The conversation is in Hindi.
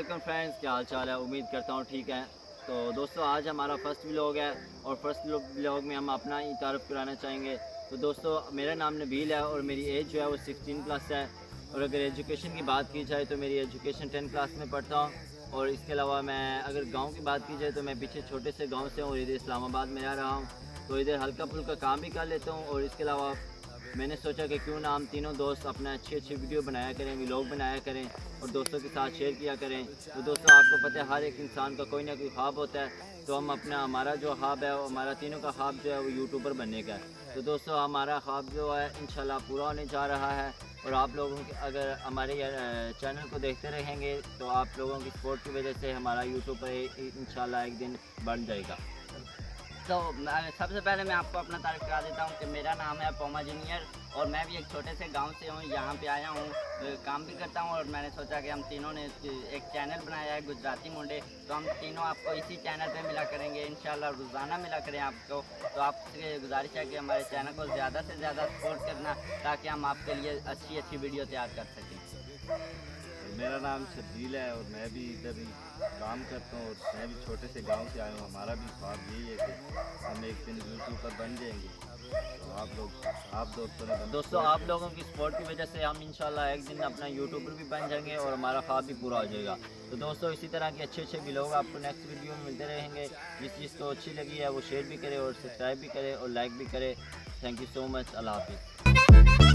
वालेकुम फ्रेंड्स, क्या हाल चाल है। उम्मीद करता हूँ ठीक है। तो दोस्तों आज हमारा फर्स्ट व्लॉग है और फर्स्ट व्लॉग में हम अपना ही तारुफ कराना चाहेंगे। तो दोस्तों मेरा नाम नबील है और मेरी एज जो है वो 16+ है। और अगर एजुकेशन की बात की जाए तो मेरी एजुकेशन 10 क्लास में पढ़ता हूँ। और इसके अलावा मैं अगर गांव की बात की जाए तो मैं पीछे छोटे से गांव से हूँ और इधर इस्लामाबाद में रह रहा हूँ। तो इधर हल्का फुल्का काम भी कर लेता हूँ। और इसके अलावा मैंने सोचा कि क्यों ना हम तीनों दोस्त अपना अच्छी वीडियो बनाया करें, व्लॉग बनाया करें और दोस्तों के साथ शेयर किया करें। तो दोस्तों आपको पता है हर एक इंसान का कोई ना कोई ख्वाब होता है। तो हमारा जो ख्वाब है, हमारा तीनों का ख्वाब जो है वो यूट्यूबर बनने का है। तो दोस्तों हमारा ख्वाब जो है इंशाल्लाह पूरा होने जा रहा है। और आप लोगों के अगर हमारे चैनल को देखते रहेंगे तो आप लोगों की सपोर्ट की वजह से हमारा यूट्यूब पर इंशाल्लाह एक दिन बन जाएगा। तो सबसे पहले मैं आपको अपना तारीफ करा देता हूँ कि मेरा नाम है पोमा जूनियर और मैं भी एक छोटे से गांव से हूँ। यहाँ पे आया हूँ, काम भी करता हूँ और मैंने सोचा कि हम तीनों ने एक चैनल बनाया है गुजराती मुंडे। तो हम तीनों आपको इसी चैनल पे मिला करेंगे इंशाल्लाह, रोज़ाना मिला करें आपको। तो आपसे गुजारिश है कि हमारे चैनल को ज़्यादा से ज़्यादा सपोर्ट करना ताकि हम आपके लिए अच्छी वीडियो तैयार कर सकें। मेरा नाम शब्बील है और मैं भी इधर ही काम करता हूँ और मैं भी छोटे से गांव से आया हूँ। हमारा भी ख्वाब यही है कि हम एक दिन यूट्यूब पर बन जाएंगे। तो आप दोस्तों आप लोगों की सपोर्ट की वजह से हम इंशाल्लाह एक दिन अपना यूट्यूबर भी बन जाएंगे और हमारा ख्वाब भी पूरा हो जाएगा। तो दोस्तों इसी तरह के अच्छे व्लॉग आपको नेक्स्ट वीडियो में मिलते रहेंगे। जिस चीज़ को अच्छी लगी है वो शेयर भी करे और सब्सक्राइब भी करे और लाइक भी करे। Thank you so much. अल्लाह हाफिज़।